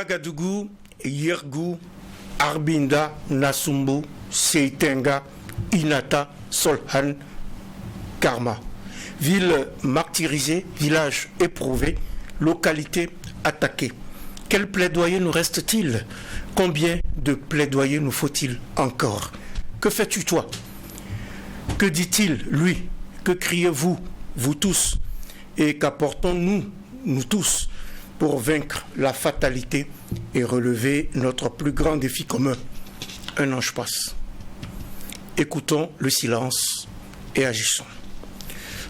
Ouagadougou, Yergou, Arbinda, Nasumbu, Seitenga, Inata, Solhan, Karma. Ville martyrisée, village éprouvé, localité attaquée. Quel plaidoyer nous reste-t-il? Combien de plaidoyers nous faut-il encore? Que fais-tu toi? Que dit-il, lui? Que criez-vous, vous tous? Et qu'apportons-nous, nous tous, pour vaincre la fatalité et relever notre plus grand défi commun? Un ange passe. Écoutons le silence et agissons.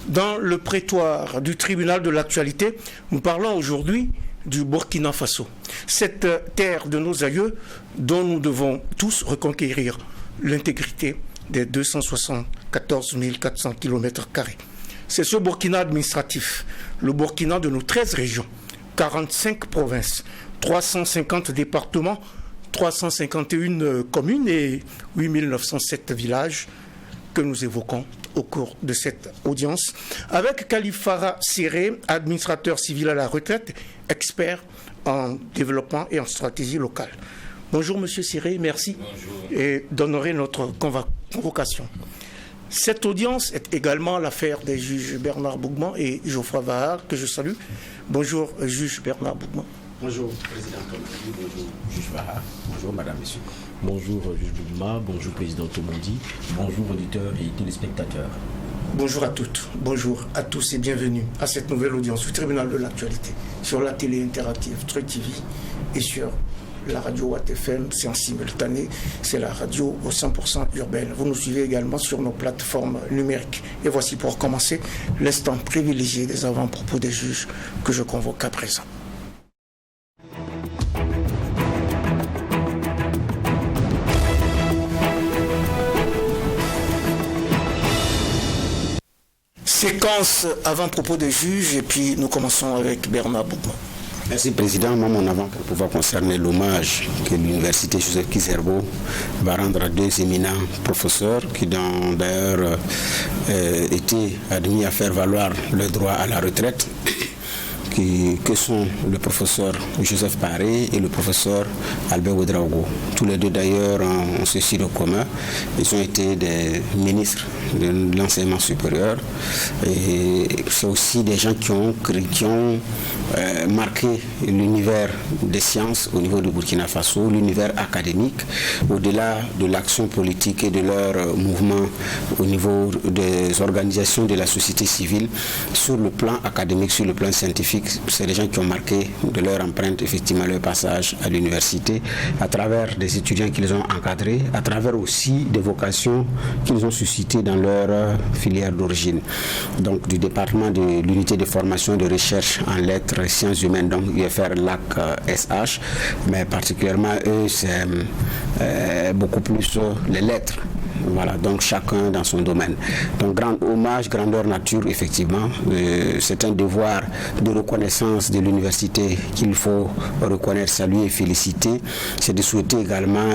Dans le prétoire du tribunal de l'actualité, nous parlons aujourd'hui du Burkina Faso. Cette terre de nos aïeux dont nous devons tous reconquérir l'intégrité des 274 400 km². C'est ce Burkina administratif, le Burkina de nos 13 régions, 45 provinces, 350 départements, 351 communes et 8907 villages que nous évoquons au cours de cette audience, avec Kalifara Séré, administrateur civil à la retraite, expert en développement et en stratégie locale. Bonjour Monsieur Séré, merci d'honorer notre convocation. Cette audience est également l'affaire des juges Bernard Bougman et Geoffroy Vahar, que je salue. Bonjour juge Bernard Bougman. Bonjour Président Tomondi, bonjour juge Vahar, bonjour Madame, Monsieur. Bonjour juge Bougman, bonjour Président Tomondi, bonjour auditeurs et téléspectateurs. Bonjour à toutes, bonjour à tous et bienvenue à cette nouvelle audience du tribunal de l'actualité sur la télé interactive Truc TV et sur la radio Watt FM, c'est en simultané, c'est la radio au 100% urbaine. Vous nous suivez également sur nos plateformes numériques. Et voici pour commencer l'instant privilégié des avant-propos des juges que je convoque à présent. Séquence avant-propos des juges et puis nous commençons avec Bernard Bougman. Merci Président. Moi, mon avant-propos va concerner l'hommage que l'Université Joseph Kizerbo va rendre à deux éminents professeurs qui ont d'ailleurs été admis à faire valoir le droit à la retraite, que sont le professeur Joseph Paré et le professeur Albert Ouedraogo. Tous les deux d'ailleurs ont ceci de commun. Ils ont été des ministres de l'enseignement supérieur et c'est aussi des gens qui ont marqué l'univers des sciences au niveau du Burkina Faso, l'univers académique, au-delà de l'action politique et de leur mouvement au niveau des organisations de la société civile, sur le plan académique, sur le plan scientifique. C'est des gens qui ont marqué de leur empreinte effectivement leur passage à l'université à travers des étudiants qu'ils ont encadrés, à travers aussi des vocations qu'ils ont suscitées dans leur filière d'origine. Donc du département de l'unité de formation et de recherche en lettres et sciences humaines, donc UFR LAC SH, mais particulièrement eux c'est beaucoup plus les lettres. Voilà, donc chacun dans son domaine. Donc grand hommage, grandeur nature, effectivement, c'est un devoir de reconnaissance de l'université qu'il faut reconnaître, saluer et féliciter. C'est de souhaiter également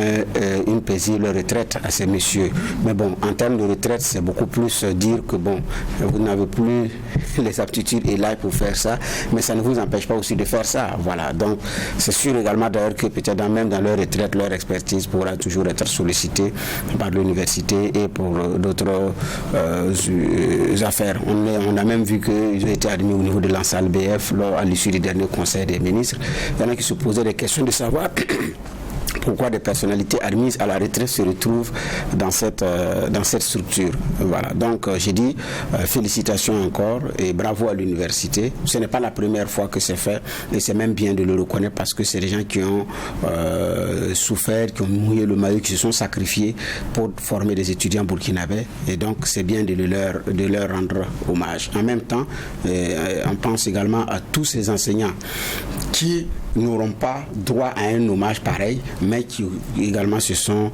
une paisible retraite à ces messieurs. Mais bon, en termes de retraite, c'est beaucoup plus dire que bon, vous n'avez plus les aptitudes et l'âge pour faire ça, mais ça ne vous empêche pas aussi de faire ça. Voilà, donc c'est sûr également d'ailleurs que peut-être même dans leur retraite, leur expertise pourra toujours être sollicitée par l'université et pour d'autres affaires. On a même vu qu'ils ont été admis au niveau de l'ANSAL BF à l'issue du dernier conseil des ministres. Il y en a qui se posaient des questions de savoir pourquoi des personnalités admises à la retraite se retrouvent dans cette structure. Voilà. Donc j'ai dit félicitations encore et bravo à l'université. Ce n'est pas la première fois que c'est fait et c'est même bien de le reconnaître parce que c'est des gens qui ont souffert, qui ont mouillé le maillot, qui se sont sacrifiés pour former des étudiants burkinabés et donc c'est bien de leur rendre hommage. En même temps, on pense également à tous ces enseignants qui n'auront pas droit à un hommage pareil, mais qui également se sont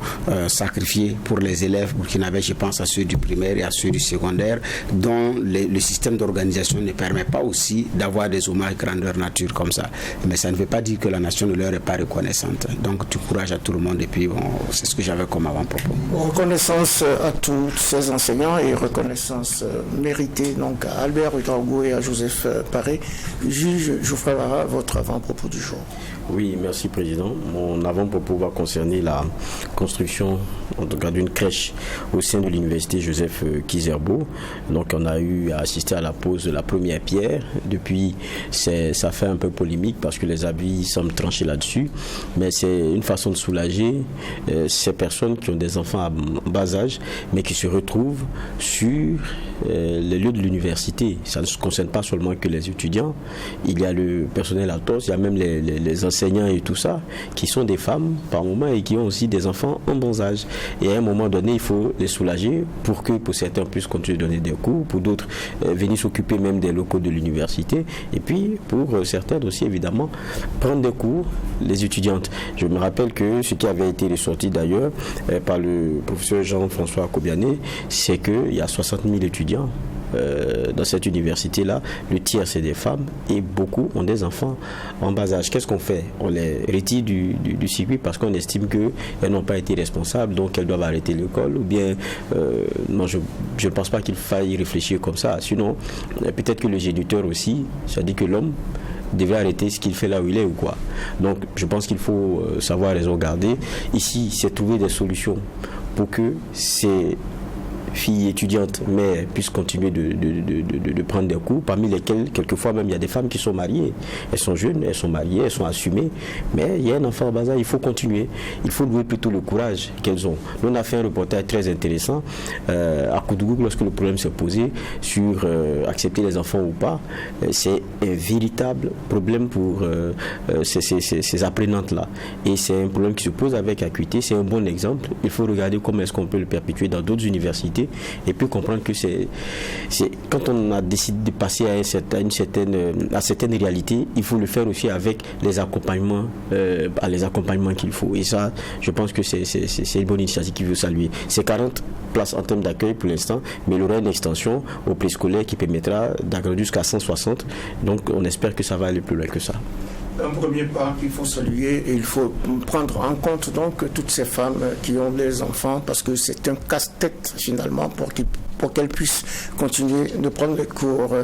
sacrifiés pour les élèves burkinabés. Je pense à ceux du primaire et à ceux du secondaire, dont le système d'organisation ne permet pas aussi d'avoir des hommages grandeur nature comme ça. Mais ça ne veut pas dire que la nation ne leur est pas reconnaissante. Donc, du courage à tout le monde. Et puis, bon, c'est ce que j'avais comme avant-propos. Reconnaissance à tous ces enseignants et reconnaissance méritée donc à Albert Ouedraogo et à Joseph Paré. Juge Geoffroy Vahar, votre avant-propos du jour. Oui, merci Président. Mon avant-propos va concerner la construction, en tout cas d'une crèche au sein de l'université Joseph Kizerbo. Donc on a eu à assister à la pose de la première pierre. Depuis, ça fait un peu polémique parce que les avis semblent trancher là-dessus. Mais c'est une façon de soulager ces personnes qui ont des enfants à bas âge, mais qui se retrouvent sur les lieux de l'université. Ça ne se concerne pas seulement que les étudiants. Il y a le personnel à tous, il y a même les enseignants et tout ça, qui sont des femmes par moment et qui ont aussi des enfants en bas âge. Et à un moment donné, il faut les soulager pour que pour certains puissent continuer de donner des cours, pour d'autres venir s'occuper même des locaux de l'université, et puis pour certaines aussi évidemment prendre des cours, les étudiantes. Je me rappelle que ce qui avait été ressorti d'ailleurs par le professeur Jean-François Kobiané, c'est qu'il y a 60 000 étudiants dans cette université-là, le tiers c'est des femmes et beaucoup ont des enfants en bas âge. Qu'est-ce qu'on fait? On les retire du circuit parce qu'on estime qu'elles n'ont pas été responsables, donc elles doivent arrêter l'école, ou bien non, je ne pense pas qu'il faille réfléchir comme ça. Sinon, peut-être que le géniteur aussi, c'est-à-dire que l'homme devait arrêter ce qu'il fait là où il est ou quoi. Donc je pense qu'il faut savoir raison garder. Ici, c'est trouver des solutions pour que ces filles étudiantes, mais puissent continuer de prendre des cours, parmi lesquelles, quelquefois même, il y a des femmes qui sont mariées. Elles sont jeunes, elles sont mariées, elles sont assumées, mais il y a un enfant en bas âge, il faut continuer. Il faut louer plutôt le courage qu'elles ont. Nous, on a fait un reportage très intéressant à Koudougou lorsque le problème s'est posé sur accepter les enfants ou pas. C'est un véritable problème pour ces apprenantes-là. Et c'est un problème qui se pose avec acuité. C'est un bon exemple. Il faut regarder comment est-ce qu'on peut le perpétuer dans d'autres universités et puis comprendre que c'est quand on a décidé de passer à certaines réalités, il faut le faire aussi avec les accompagnements qu'il faut. Et ça, je pense que c'est une bonne initiative qu'il veut saluer. C'est 40 places en termes d'accueil pour l'instant, mais il y aura une extension au préscolaire qui permettra d'agrandir jusqu'à 160. Donc on espère que ça va aller plus loin que ça. Un premier pas qu'il faut saluer, et il faut prendre en compte donc toutes ces femmes qui ont des enfants, parce que c'est un casse-tête finalement pour qu'elles puissent continuer de prendre les cours.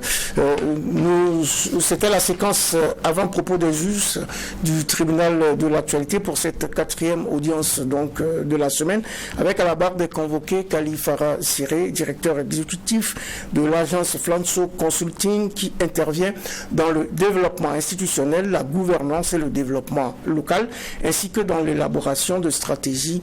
C'était la séquence avant-propos des juges du tribunal de l'actualité pour cette 4e audience donc de la semaine, avec à la barre des convoqués Kalifara Siré, directeur exécutif de l'agence Flanso Consulting, qui intervient dans le développement institutionnel, la gouvernance et le développement local, ainsi que dans l'élaboration de stratégies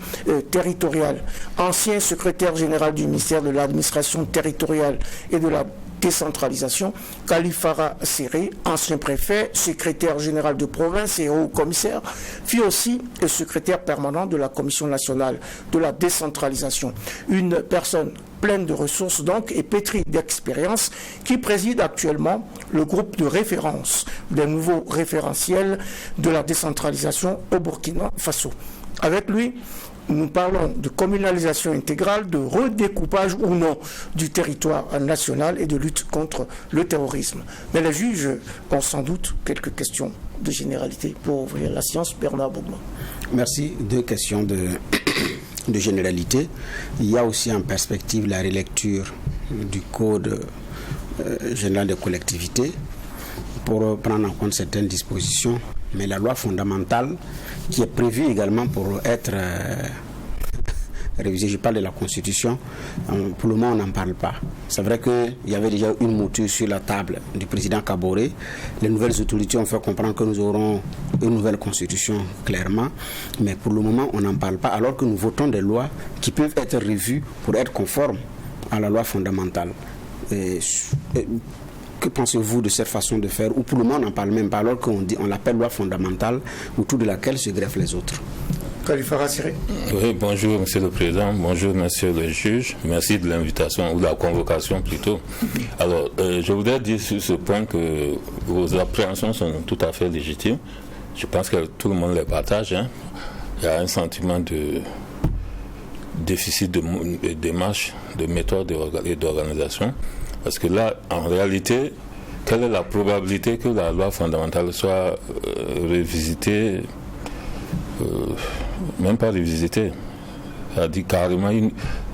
territoriales. Ancien secrétaire général du ministère de l'administration territoriale et de la décentralisation, Kalifara Siré, ancien préfet, secrétaire général de province et haut-commissaire, fut aussi le secrétaire permanent de la Commission nationale de la décentralisation. Une personne pleine de ressources donc et pétrie d'expérience qui préside actuellement le groupe de référence des nouveaux référentiels de la décentralisation au Burkina Faso. Avec lui, nous parlons de communalisation intégrale, de redécoupage ou non du territoire national et de lutte contre le terrorisme. Mais les juges ont sans doute quelques questions de généralité pour ouvrir la séance. Bernard Bougman. Merci. 2 questions de généralité. Il y a aussi en perspective la relecture du Code général des collectivités pour prendre en compte certaines dispositions, mais la loi fondamentale qui est prévue également pour être révisée, je parle de la Constitution, pour le moment on n'en parle pas. C'est vrai qu'il y avait déjà une mouture sur la table du président Kaboré. Les nouvelles autorités ont fait comprendre que nous aurons une nouvelle Constitution clairement, mais pour le moment on n'en parle pas, alors que nous votons des lois qui peuvent être revues pour être conformes à la loi fondamentale. Que pensez-vous de cette façon de faire, ou pour le moment on n'en parle même pas, alors on l'appelle loi fondamentale autour de laquelle se greffent les autres? Kalifara Siré. Oui, bonjour Monsieur le Président, bonjour Monsieur le Juge, merci de l'invitation, ou de la convocation plutôt. Alors, je voudrais dire sur ce point que vos appréhensions sont tout à fait légitimes. Je pense que tout le monde les partage. Hein. Il y a un sentiment de déficit de démarche, de méthode et d'organisation. Parce que là, en réalité, quelle est la probabilité que la loi fondamentale soit revisitée, même pas revisitée, c'est-à-dire carrément,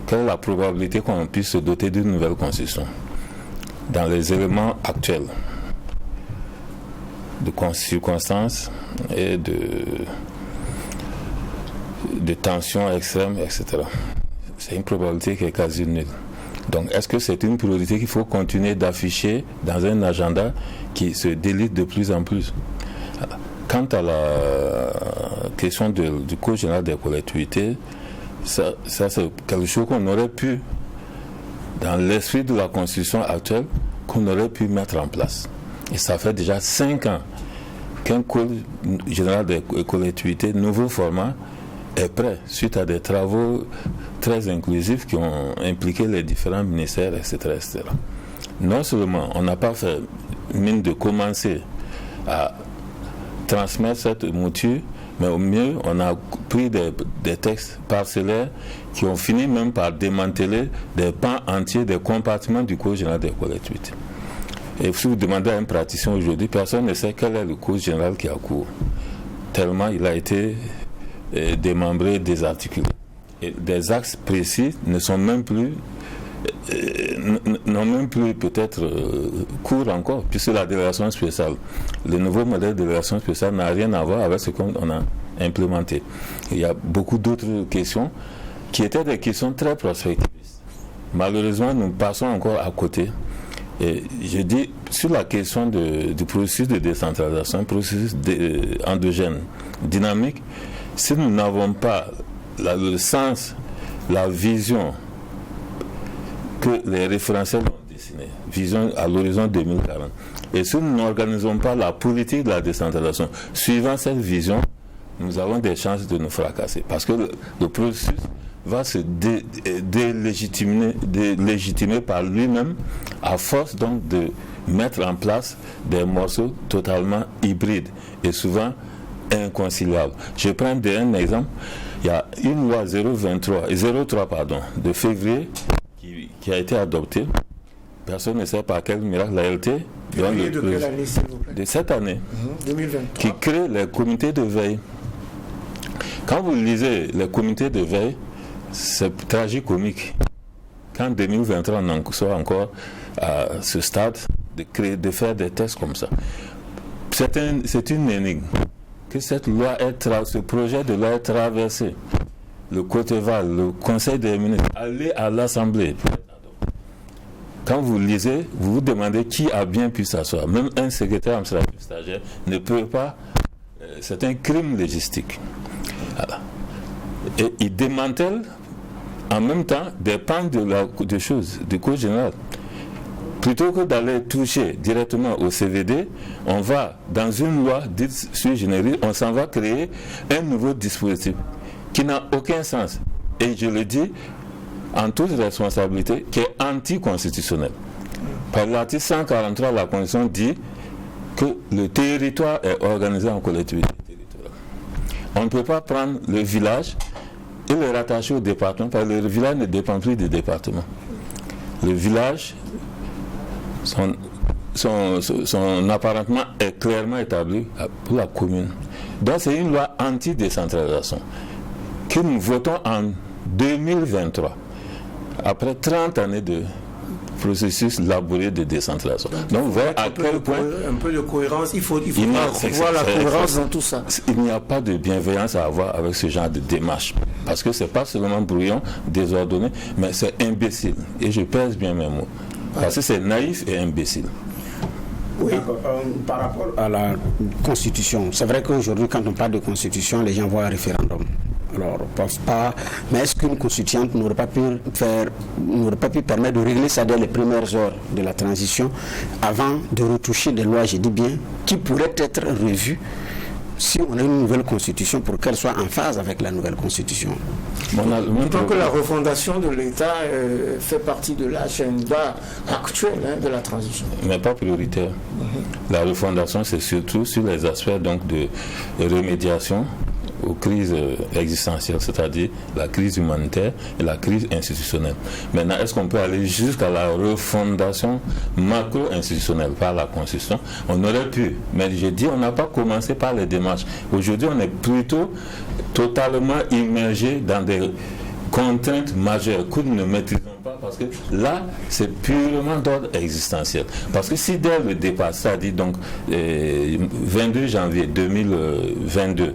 quelle est la probabilité qu'on puisse se doter d'une nouvelle constitution dans les éléments actuels? circonstances et de tensions extrêmes, etc. C'est une probabilité qui est quasi nulle. Donc, est-ce que c'est une priorité qu'il faut continuer d'afficher dans un agenda qui se délite de plus en plus? Quant à la question du Code général des collectivités, ça c'est quelque chose qu'on aurait pu, dans l'esprit de la Constitution actuelle, qu'on aurait pu mettre en place. Et ça fait déjà 5 ans qu'un Code général des collectivités, nouveau format, est prêt, suite à des travaux très inclusifs qui ont impliqué les différents ministères, etc., etc. Non seulement on n'a pas fait mine de commencer à transmettre cette mouture, mais au mieux, on a pris des textes parcellaires qui ont fini même par démanteler des pans entiers des compartiments du Code général des collectivités. Et si vous demandez à un praticien aujourd'hui, personne ne sait quel est le Code général qui a cours, tellement il a été démembré, désarticulé. Et des axes précis n'ont même plus peut-être cours encore, puisque la délégation spéciale, le nouveau modèle de délégation spéciale n'a rien à voir avec ce qu'on a implémenté. Il y a beaucoup d'autres questions qui étaient des questions très prospectivistes. Malheureusement, nous passons encore à côté. Et je dis, sur la question du processus de décentralisation, processus endogène, dynamique, si nous n'avons pas le sens, la vision que les référentiels ont dessinée, vision à l'horizon 2040, et si nous n'organisons pas la politique de la décentralisation suivant cette vision, nous avons des chances de nous fracasser. Parce que le processus va se délégitimer par lui-même, à force donc de mettre en place des morceaux totalement hybrides et souvent inconciliables. Je prends un exemple. Il y a une loi 03 de février qui a été adoptée. Personne ne sait par quel miracle la LT de cette année 2023, qui crée les comités de veille. Quand vous lisez les comités de veille, c'est tragicomique. Qu'en 2023, on soit encore à ce stade de faire des tests comme ça. C'est une énigme. Que cette loi ce projet de loi est traversé. Le Côte-Val, le Conseil des ministres, allez à l'Assemblée. Quand vous lisez, vous vous demandez qui a bien pu s'asseoir. Même un secrétaire administratif stagiaire ne peut pas. C'est un crime légistique. Voilà. Et il démantèle en même temps des pans de choses, du Code général. Plutôt que d'aller toucher directement au CVD, on va dans une loi dite sui generis, on s'en va créer un nouveau dispositif qui n'a aucun sens. Et je le dis en toute responsabilité, qui est anticonstitutionnel. Par l'article 143, la Constitution dit que le territoire est organisé en collectivité territoriale. On ne peut pas prendre le village et le rattacher au département, parce que le village ne dépend plus du département. Le village, son apparentement est clairement établi pour la commune. Donc c'est une loi anti-décentralisation que nous votons en 2023, après 30 années de processus laborieux de décentralisation. Donc vous voyez à quel point... Un peu de cohérence, il faut voir la cohérence dans tout ça. Il n'y a pas de bienveillance à avoir avec ce genre de démarche. Parce que ce n'est pas seulement brouillon, désordonné, mais c'est imbécile. Et je pèse bien mes mots. Parce que c'est naïf et imbécile. Oui. Par rapport à la Constitution, c'est vrai qu'aujourd'hui, quand on parle de Constitution, les gens voient un référendum. Alors, mais est-ce qu'une constituante n'aurait pas pu permettre de régler ça dès les premières heures de la transition, avant de retoucher des lois, je dis bien, qui pourraient être revues si on a une nouvelle constitution, pour qu'elle soit en phase avec la nouvelle constitution? Tant que la refondation de l'État fait partie de l'agenda actuel de la transition. Mais pas prioritaire. La refondation, c'est surtout sur les aspects donc, de remédiation aux crises existentielles, c'est-à-dire la crise humanitaire et la crise institutionnelle. Maintenant, est-ce qu'on peut aller jusqu'à la refondation macro-institutionnelle par la Constitution? On aurait pu, mais je dis, on n'a pas commencé par les démarches. Aujourd'hui, on est plutôt totalement immergé dans des contraintes majeures que nous ne maîtrisons pas Parce que là, c'est purement d'ordre existentiel. Parce que si dès le départ, c'est-à-dire donc 22 janvier 2022,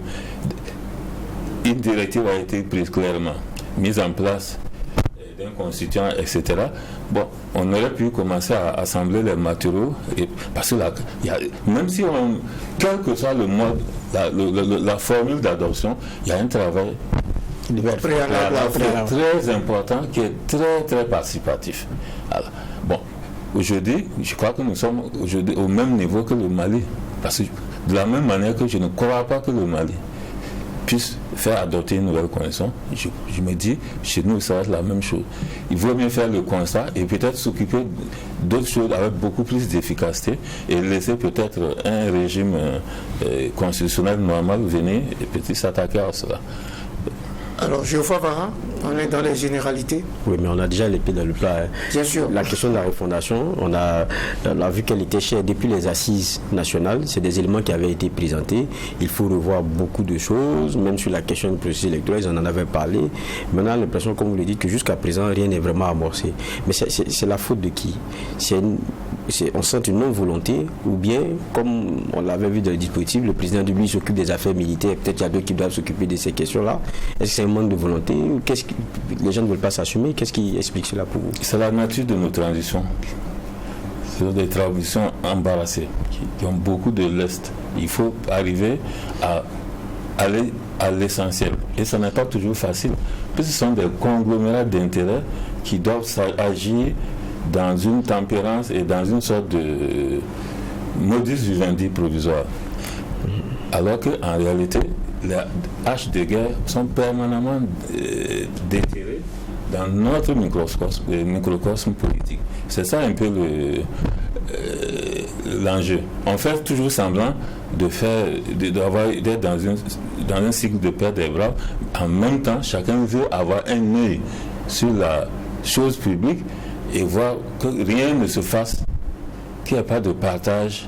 une directive a été prise clairement, mise en place d'un constituant, etc. Bon, on aurait pu commencer à assembler les matériaux, parce que même si quel que soit le mode, la formule d'adoption, il y a un travail très important qui est très très participatif. Alors, bon, aujourd'hui, je crois que nous sommes aujourd'hui au même niveau que le Mali, parce que de la même manière que je ne crois pas que le Mali puisse faire adopter une nouvelle constitution, je me dis, chez nous, ça va être la même chose. Il vaut mieux faire le constat et peut-être s'occuper d'autres choses avec beaucoup plus d'efficacité et laisser peut-être un régime constitutionnel normal venir et peut-être s'attaquer à cela. Alors, Geoffroy Vara, on est dans les généralités. Oui, mais on a déjà l'épée dans le plat. Bien sûr. La question de la refondation, on a vu qu'elle était chère depuis les assises nationales. C'est des éléments qui avaient été présentés. Il faut revoir beaucoup de choses, même sur la question du processus électoral, ils en avaient parlé. Maintenant, on a l'impression, comme vous le dites, que jusqu'à présent, rien n'est vraiment amorcé. Mais c'est la faute de qui? On sent une non-volonté, ou bien, comme on l'avait vu dans le dispositif, le président de lui s'occupe des affaires militaires, peut-être qu'il y a d'autres qui doivent s'occuper de ces questions-là. Est-ce que c'est un manque de volonté ou qu'est-ce que les gens ne veulent pas s'assumer? Qu'est-ce qui explique cela pour vous? C'est la nature de nos transitions. Ce sont des transitions embarrassées qui ont beaucoup de lest. Il faut arriver à aller à l'essentiel. Et ça n'est pas toujours facile. Parce que ce sont des conglomérats d'intérêts qui doivent agir dans une tempérance et dans une sorte de modus vivendi provisoire. Alors qu'en réalité, les haches de guerre sont permanemment déterrées dans notre microcosme politique. C'est ça un peu l'enjeu. On fait toujours semblant d'être dans un cycle de perte des bras. En même temps, chacun veut avoir un œil sur la chose publique et voir que rien ne se fasse, qu'il n'y ait pas de partage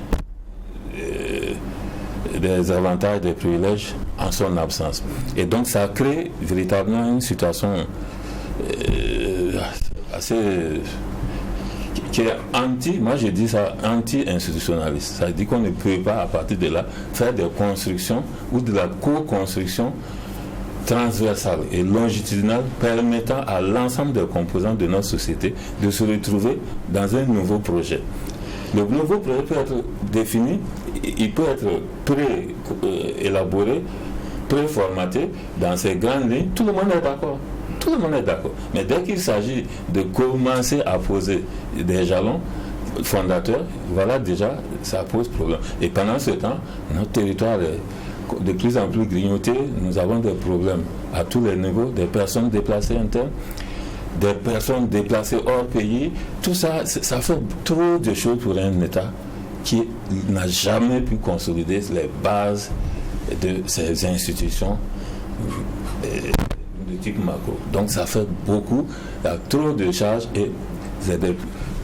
des avantages, des privilèges en son absence. Et donc ça crée véritablement une situation assez qui est moi je dis ça, anti-institutionnaliste. Ça dit qu'on ne peut pas à partir de là faire des constructions ou de la co-construction transversale et longitudinale permettant à l'ensemble des composants de notre société de se retrouver dans un nouveau projet. Le nouveau projet peut être défini, il peut être pré-élaboré, pré-formaté dans ses grandes lignes. Tout le monde est d'accord. Tout le monde est d'accord. Mais dès qu'il s'agit de commencer à poser des jalons fondateurs, voilà déjà, ça pose problème. Et pendant ce temps, notre territoire est de plus en plus grignoté. Nous avons des problèmes à tous les niveaux, des personnes déplacées internes, des personnes déplacées hors pays. Tout ça, ça fait trop de choses pour un État qui n'a jamais pu consolider les bases de ces institutions de type macro. Donc ça fait beaucoup, il y a trop de charges et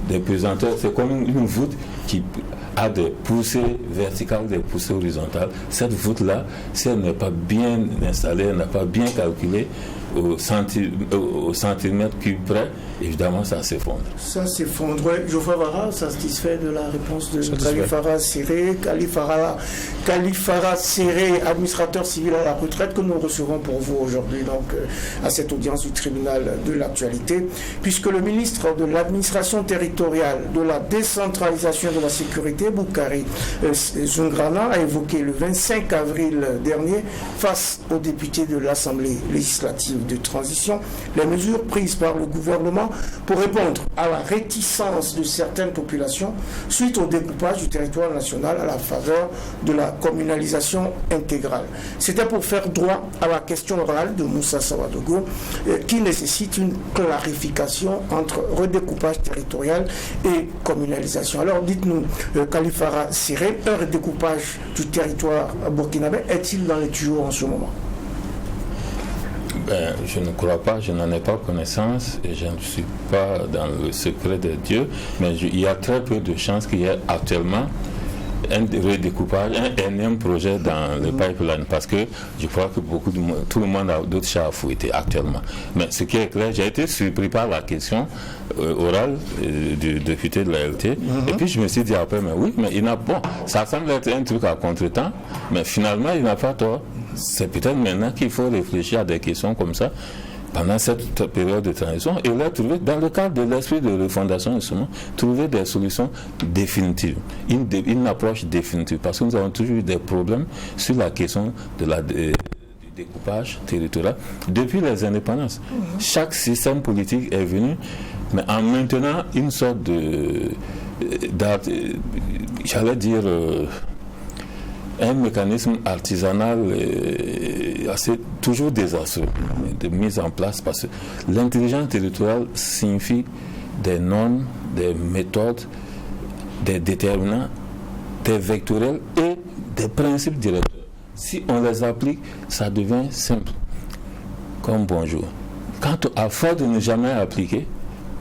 des pesanteurs. C'est comme une voûte qui a des poussées verticales, des poussées horizontales. Cette voûte-là, si elle n'est pas bien installée, elle n'est pas bien calculée au centimètre cube près, évidemment ça s'effondre. Ça s'effondre. Ouais. Geoffroy Vara, satisfait de la réponse de Kalifara Séré. Kalifara Séré, administrateur civil à la retraite, que nous recevons pour vous aujourd'hui, donc à cette audience du tribunal de l'actualité, puisque le ministre de l'administration territoriale, de la décentralisation de la sécurité, Boukari Zungrana, a évoqué le 25 avril dernier, face aux députés de l'Assemblée législative de transition, les mesures prises par le gouvernement pour répondre à la réticence de certaines populations suite au découpage du territoire national à la faveur de la communalisation intégrale. C'était pour faire droit à la question orale de Moussa Sawadogo qui nécessite une clarification entre redécoupage territorial et communalisation. Alors dites-nous, Kalifara Séré, un redécoupage du territoire burkinabé est-il dans les tuyaux en ce moment? Je ne crois pas, je n'en ai pas connaissance et je ne suis pas dans le secret de Dieu, mais il y a très peu de chances qu'il y ait actuellement un redécoupage, un énième projet dans le pipeline, parce que je crois que tout le monde a d'autres chats à fouetter actuellement. Mais ce qui est clair, j'ai été surpris par la question orale du député de la LT, et puis je me suis dit après, mais oui, mais ça semble être un truc à contre-temps, mais finalement il n'a pas tort. C'est peut-être maintenant qu'il faut réfléchir à des questions comme ça pendant cette période de transition, et là, dans le cadre de l'esprit de refondation, justement, trouver des solutions définitives, une approche définitive, parce que nous avons toujours eu des problèmes sur la question du découpage territorial depuis les indépendances. Chaque système politique est venu, mais en maintenant une sorte j'allais dire, un mécanisme artisanal toujours désastreux de mise en place, parce que l'intelligence territoriale signifie des normes, des méthodes, des déterminants, des vectoriels et des principes directeurs. Si on les applique, ça devient simple, comme bonjour. À force de ne jamais appliquer,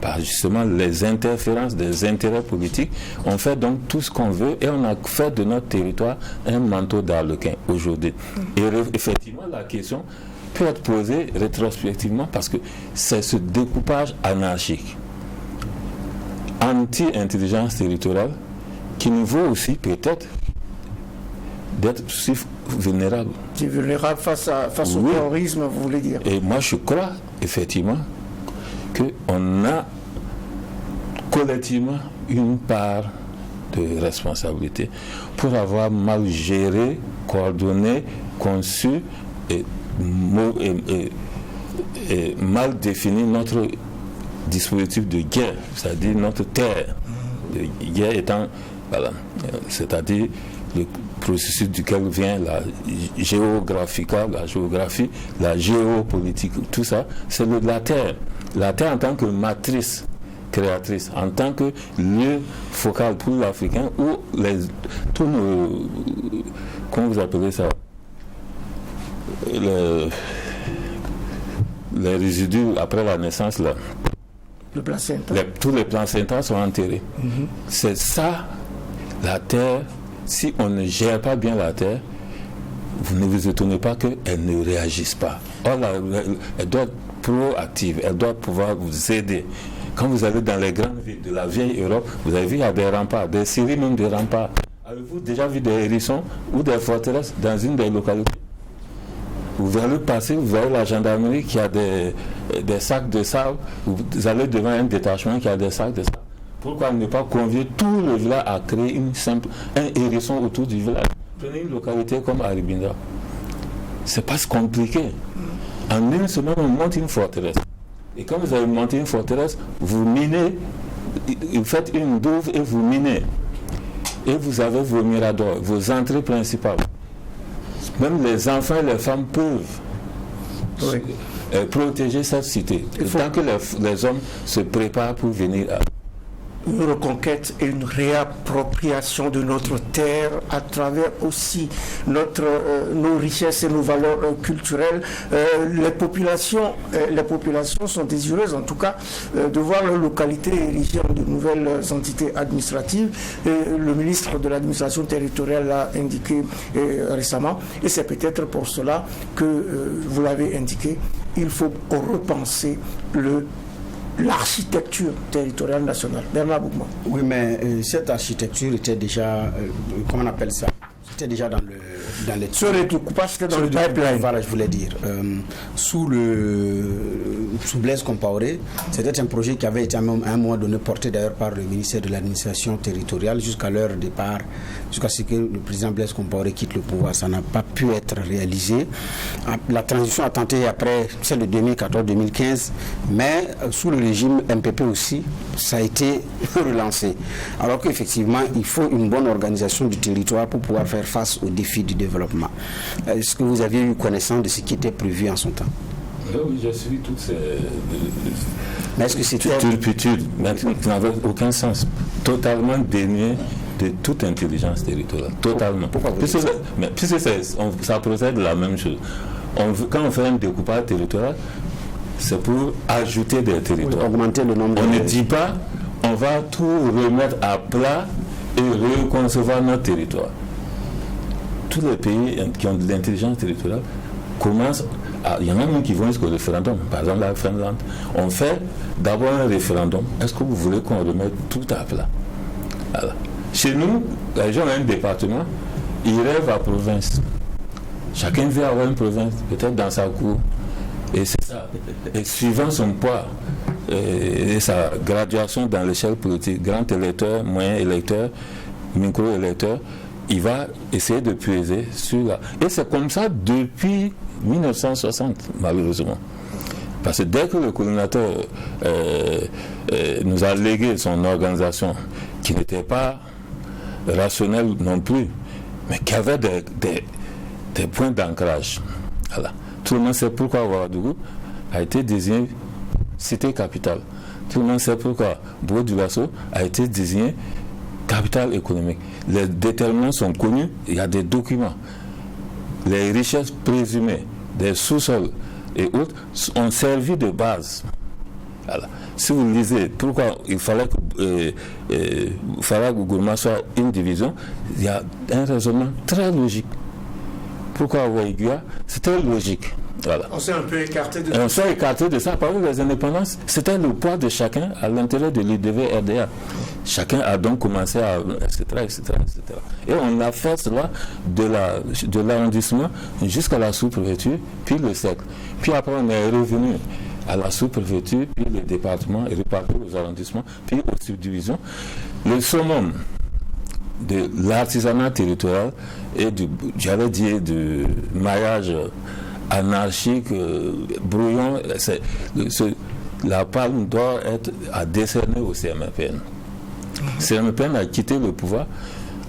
par justement les interférences des intérêts politiques, on fait donc tout ce qu'on veut, et on a fait de notre territoire un manteau d'arlequin aujourd'hui. Et effectivement, la question peut être posée rétrospectivement, parce que c'est ce découpage anarchique, anti-intelligence territoriale, qui nous vaut aussi peut-être d'être si vulnérable. C'est vulnérable face au terrorisme, vous voulez dire. Et moi, je crois effectivement qu'on a collectivement une part de responsabilité pour avoir mal géré, coordonné, conçu et mal défini notre dispositif de guerre, c'est-à-dire notre terre de guerre étant, voilà, c'est-à-dire le processus duquel vient la géographie, la géopolitique, tout ça, c'est la terre. La terre en tant que matrice créatrice, en tant que lieu focal pour l'Africain, où tous nos, comment vous appelez ça, les résidus après la naissance, là, le placenta. Tous les placentas sont enterrés. C'est ça, la terre. Si on ne gère pas bien la terre, vous ne vous étonnez pas qu'elle ne réagisse pas. Or, elle doit être proactive, elle doit pouvoir vous aider. Quand vous allez dans les grandes villes de la vieille Europe, vous avez vu, il y a des remparts, des séries même de remparts. Avez-vous déjà vu des hérissons ou des forteresses dans une des localités? Vous allez passer, vous avez la gendarmerie qui a des sacs de sable, vous allez devant un détachement qui a des sacs de sable. Pourquoi ne pas convier tout le village à créer un hérisson autour du village? Prenez une localité comme Aribinda. C'est pas compliqué. En une semaine, on monte une forteresse. Et quand vous avez monté une forteresse, vous minez, vous faites une douve et vous minez. Et vous avez vos miradors, vos entrées principales. Même les enfants et les femmes peuvent protéger cette cité. Tant que les hommes se préparent pour venir à une reconquête et une réappropriation de notre terre à travers aussi nos richesses et nos valeurs culturelles. Les populations sont désireuses, en tout cas, de voir leur localité érigée en de nouvelles entités administratives. Le ministre de l'administration territoriale l'a indiqué récemment, et c'est peut-être pour cela que, vous l'avez indiqué, il faut repenser l'architecture territoriale nationale. Bernard Boukman. Oui, mais cette architecture était déjà, comment on appelle ça? C'était déjà dans les... Sur le découpage, c'était dans le pipeline. Voilà, je voulais dire. Sous Blaise Compaoré, c'était un projet qui avait été à un moment donné porté d'ailleurs par le ministère de l'administration territoriale jusqu'à leur départ, jusqu'à ce que le président Blaise Compaoré quitte le pouvoir. Ça n'a pas pu être réalisé. La transition a tenté après celle de 2014-2015, mais sous le régime MPP aussi, ça a été relancé. Alors qu'effectivement, il faut une bonne organisation du territoire pour pouvoir faire face aux défis du développement. Est-ce que vous aviez eu connaissance de ce qui était prévu en son temps? Oui, j'ai suivi toutes ces... Mais est-ce que c'était... turpitudes qui n'avaient aucun sens, totalement dénuées de toute intelligence territoriale, totalement. Pourquoi puisque ça procède de la même chose. Quand on fait un découpage territorial, c'est pour ajouter des territoires. Augmenter le nombre on ne dit pas, on va tout remettre à plat et reconcevoir notre territoire. Tous les pays qui ont de l'intelligence territoriale commencent à... Il y en a même qui vont jusqu'au référendum. Par exemple, la Finlande. On fait d'abord un référendum. Est-ce que vous voulez qu'on remette tout à plat? Voilà. Chez nous, les gens ont un département, ils rêvent à province. Chacun veut avoir une province, peut-être dans sa cour. Et c'est ça. Et suivant son poids et sa graduation dans l'échelle politique, grand électeur, moyen électeur, micro-électeur, il va essayer de puiser sur la... Et c'est comme ça depuis 1960, malheureusement. Parce que dès que le colonisateur nous a légué son organisation, qui n'était pas rationnelle non plus, mais qui avait des points d'ancrage. Voilà. Tout le monde sait pourquoi Ouagadougou a été désigné cité capitale. Tout le monde sait pourquoi Bobo-Dioulasso a été désigné capitale économique. Les déterminants sont connus, il y a des documents. Les richesses présumées des sous-sols et autres ont servi de base. Voilà. Si vous lisez pourquoi il fallait que Gourma soit une division, il y a un raisonnement très logique. Pourquoi Ouaïgua? C'était logique. Voilà. On s'est un peu écarté de ça. On s'est écarté de ça. Par exemple, les indépendances, c'était le poids de chacun à l'intérieur de l'IDV-RDA. Chacun a donc commencé à... etc. Et on a fait cela de l'arrondissement jusqu'à la sous-préfecture, puis le cercle. Puis après, on est revenu à la sous-préfecture, puis le département, et reparti aux arrondissements, puis aux subdivisions. Le summum de l'artisanat territorial et du maillage anarchique, brouillon, la palme doit être à décerner au CMPN. CMPN a quitté le pouvoir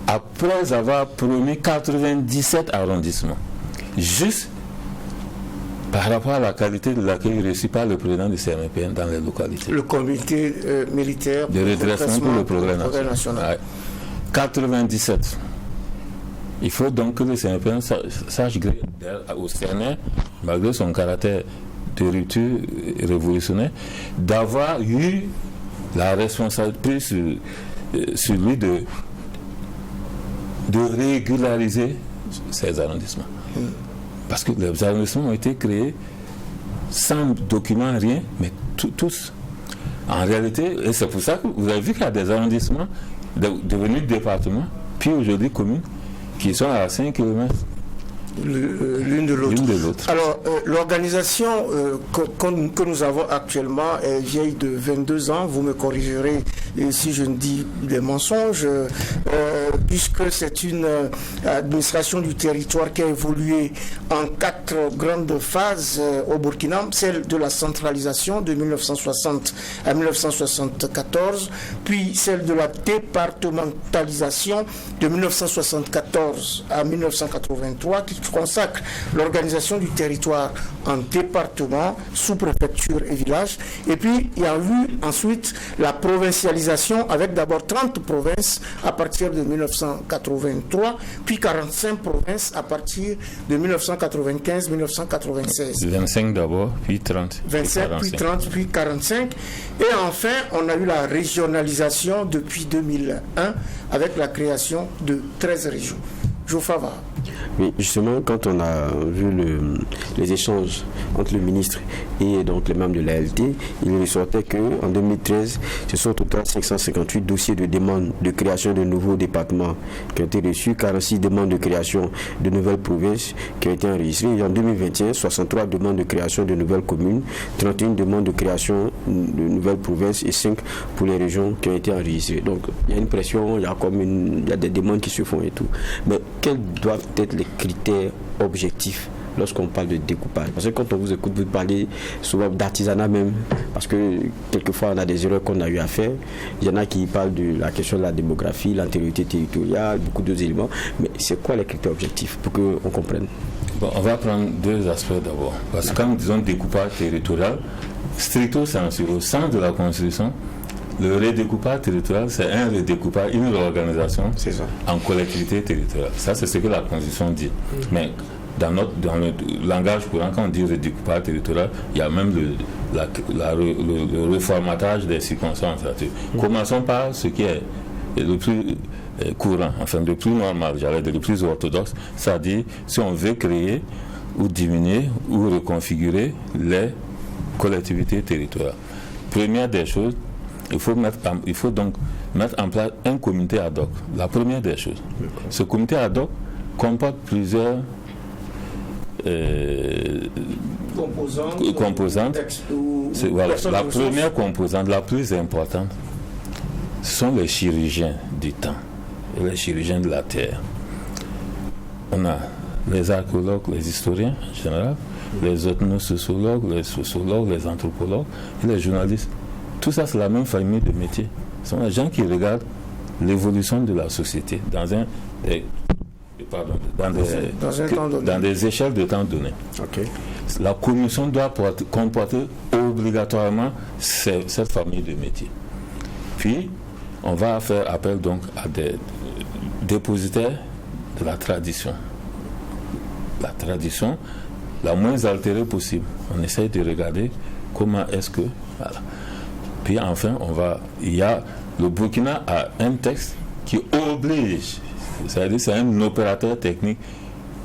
après avoir promis 97 arrondissements, juste par rapport à la qualité de l'accueil reçu par le président du CMPN dans les localités. Le comité militaire de redressement pour le progrès national. Ouais. 97. Il faut donc que le CNPN sache au CNR, malgré son caractère de rupture révolutionnaire, d'avoir eu la responsabilité sur lui de régulariser ces arrondissements. Parce que les arrondissements ont été créés sans document, rien, mais tous. En réalité, et c'est pour ça que vous avez vu qu'il y a des arrondissements devenus départements, puis aujourd'hui communes, qui sont à 5 km l'une de l'autre. Alors, l'organisation que nous avons actuellement est vieille de 22 ans. Vous me corrigerez si je ne dis des mensonges, puisque c'est une administration du territoire qui a évolué en 4 grandes phases au Burkina. Celle de la centralisation de 1960 à 1974, puis celle de la départementalisation de 1974 à 1983, qui consacre l'organisation du territoire en département, sous-préfecture et village. Et puis, il y a eu ensuite la provincialisation avec d'abord 30 provinces à partir de 1983, puis 45 provinces à partir de 1995-1996. 25 d'abord, puis 30. 25, puis 30, puis 45. Et enfin, on a eu la régionalisation depuis 2001 avec la création de 13 régions. Jofava. Oui, justement, quand on a vu les échanges entre le ministre et donc les membres de l'ALT, il ressortait qu'en 2013, ce sont au total 558 dossiers de demande de création de nouveaux départements qui ont été reçus, 46 demandes de création de nouvelles provinces qui ont été enregistrées. Et en 2021, 63 demandes de création de nouvelles communes, 31 demandes de création de nouvelles provinces et 5 pour les régions qui ont été enregistrées. Donc, il y a une pression, il y a des demandes qui se font et tout. Mais quels doivent être les critères objectifs lorsqu'on parle de découpage? Parce que quand on vous écoute, vous parlez souvent d'artisanat même, parce que quelquefois on a des erreurs qu'on a eu à faire. Il y en a qui parlent de la question de la démographie, l'antériorité territoriale, beaucoup d'autres éléments. Mais c'est quoi les critères objectifs pour qu'on comprenne? Bon, on va prendre 2 aspects d'abord. Parce que quand nous disons découpage territorial, stricto sensu, au sens de la Constitution, le redécoupage territorial, c'est un redécoupage, une réorganisation en collectivité territoriale. Ça, c'est ce que la Constitution dit. Mais dans le langage courant, quand on dit redécoupage territorial, il y a même le reformatage des circonstances. Commençons par ce qui est le plus courant, enfin le plus normal, j'allais dire le plus orthodoxe, c'est-à-dire si on veut créer ou diminuer ou reconfigurer les collectivités territoriales. Première des choses, il faut donc mettre en place un comité ad hoc. La première des choses. Ce comité ad hoc comporte plusieurs composantes. Voilà. La première composante, la plus importante, ce sont les chirurgiens du temps et les chirurgiens de la terre. On a les archéologues, les historiens en général, les ethnosociologues, les sociologues, les anthropologues et les journalistes. Tout ça, c'est la même famille de métiers. Ce sont les gens qui regardent l'évolution de la société dans des échelles de temps données. Okay. La commission doit comporter obligatoirement cette famille de métiers. Puis, on va faire appel donc à des dépositaires de la tradition. La tradition la moins altérée possible. On essaye de regarder comment est-ce que... Voilà. Puis enfin, le Burkina a un texte qui oblige, c'est-à-dire c'est un opérateur technique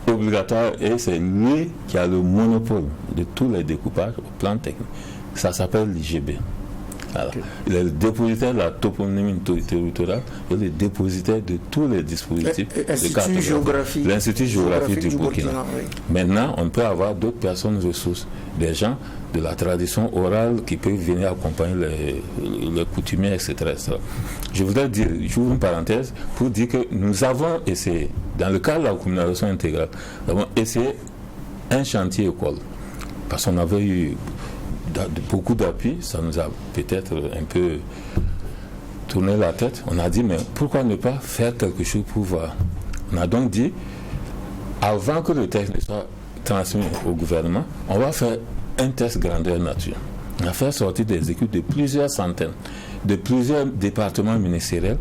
obligatoire et c'est lui qui a le monopole de tous les découpages au plan technique. Ça s'appelle l'IGB. Voilà. Okay. Il est le dépositaire de la toponymie territoriale et le dépositaire de tous les dispositifs de cartographie. L'Institut géographique du Burkina. Oui. Maintenant, on peut avoir d'autres personnes ressources, des gens de la tradition orale qui peuvent venir accompagner les coutumiers, etc., etc. Je voudrais dire, j'ouvre une parenthèse pour dire que nous avons essayé, dans le cadre de la communalisation intégrale, nous avons essayé un chantier école, parce qu'on avait eu beaucoup d'appui, ça nous a peut-être un peu tourné la tête. On a dit, mais pourquoi ne pas faire quelque chose pour voir? On a donc dit, avant que le texte ne soit transmis au gouvernement, on va faire un test grandeur nature. On a fait sortir des équipes de plusieurs centaines, de plusieurs départements ministériels,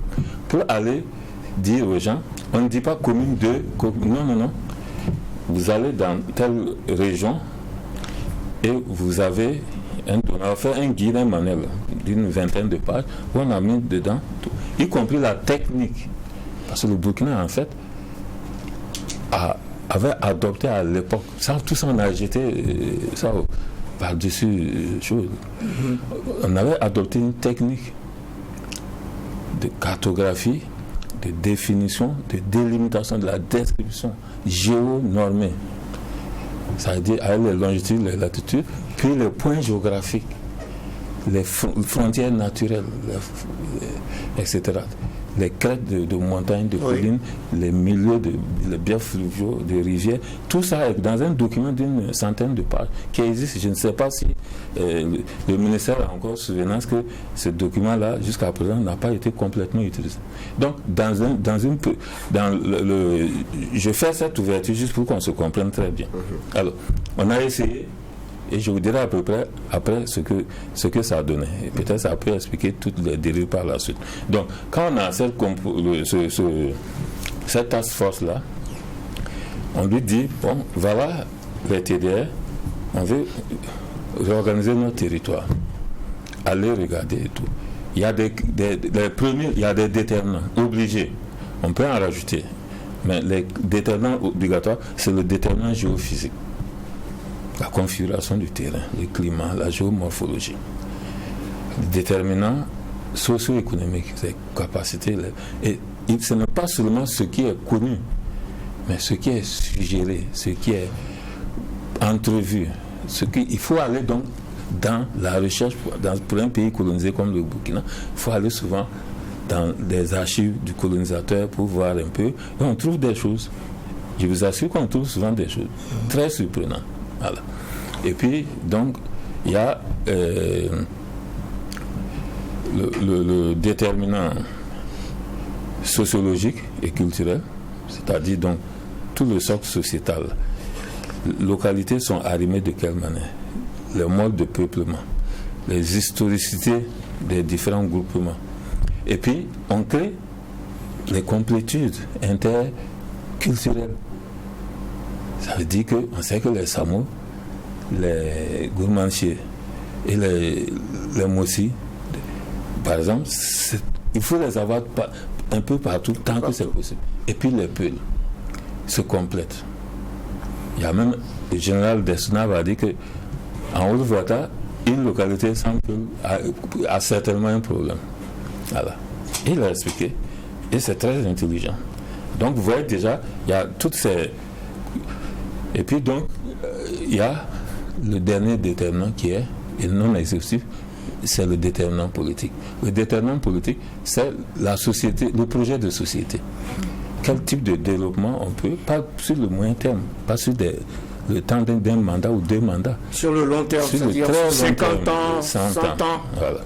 pour aller dire aux gens, on ne dit pas commune 2, non. Vous allez dans telle région et vous avez on a fait un guide, un manuel d'une vingtaine de pages où on a mis dedans tout, y compris la technique. Parce que le Burkina, en fait, avait adopté à l'époque, tout ça on a jeté ça par-dessus chose. On avait adopté une technique de cartographie, de définition, de délimitation, de la description géonormée. Ça veut dire avec les longitudes, les latitudes, puis les points géographiques, les frontières naturelles, etc. Les crêtes de montagnes, de collines, les milieux les biens fluviaux, de rivières, tout ça est dans un document d'une centaine de pages qui existe. Je ne sais pas si le ministère a encore souvenance que ce document-là, jusqu'à présent, n'a pas été complètement utilisé. Donc, je fais cette ouverture juste pour qu'on se comprenne très bien. Alors, on a essayé, et je vous dirai à peu près après ce que ça a donné. Et peut-être ça peut expliquer toutes les dérives par la suite. Donc, quand on a cette task force-là, on lui dit, bon, voilà les TDR, on veut réorganiser notre territoire. Allez regarder et tout. Il y a il y a des déterminants obligés. On peut en rajouter. Mais les déterminants obligatoires, c'est le déterminant géophysique. La configuration du terrain, le climat, la géomorphologie. Les déterminants socio-économiques, les capacités. Et ce n'est pas seulement ce qui est connu, mais ce qui est suggéré, ce qui est entrevu. Il faut aller donc dans la recherche, pour un pays colonisé comme le Burkina, il faut aller souvent dans les archives du colonisateur pour voir un peu. Et on trouve des choses. Je vous assure qu'on trouve souvent des choses très surprenantes. Voilà. Et puis, donc, il y a le déterminant sociologique et culturel, c'est-à-dire donc tout le socle sociétal. Les localités sont arrimées de quelle manière? Les modes de peuplement, les historicités des différents groupements. Et puis, on crée les complétudes interculturelles. Ça veut dire qu'on sait que les Samo, les Gourmanchiers et les Mossi, par exemple, il faut les avoir un peu partout, tant que c'est possible. Et puis les peuls se complètent. Il y a même, le général Desnave a dit qu'en Haute-Volta, une localité sans peul a certainement un problème. Voilà. Il a expliqué. Et c'est très intelligent. Donc vous voyez déjà, il y a toutes ces... Et puis donc, il y a le dernier déterminant qui est, et non exhaustif, c'est le déterminant politique. Le déterminant politique, c'est la société, le projet de société. Quel type de développement on peut, pas sur le moyen terme, pas sur le temps d'un mandat ou 2 mandats. Sur le long terme, sur c'est-à-dire 50 ans, 100 ans. Voilà.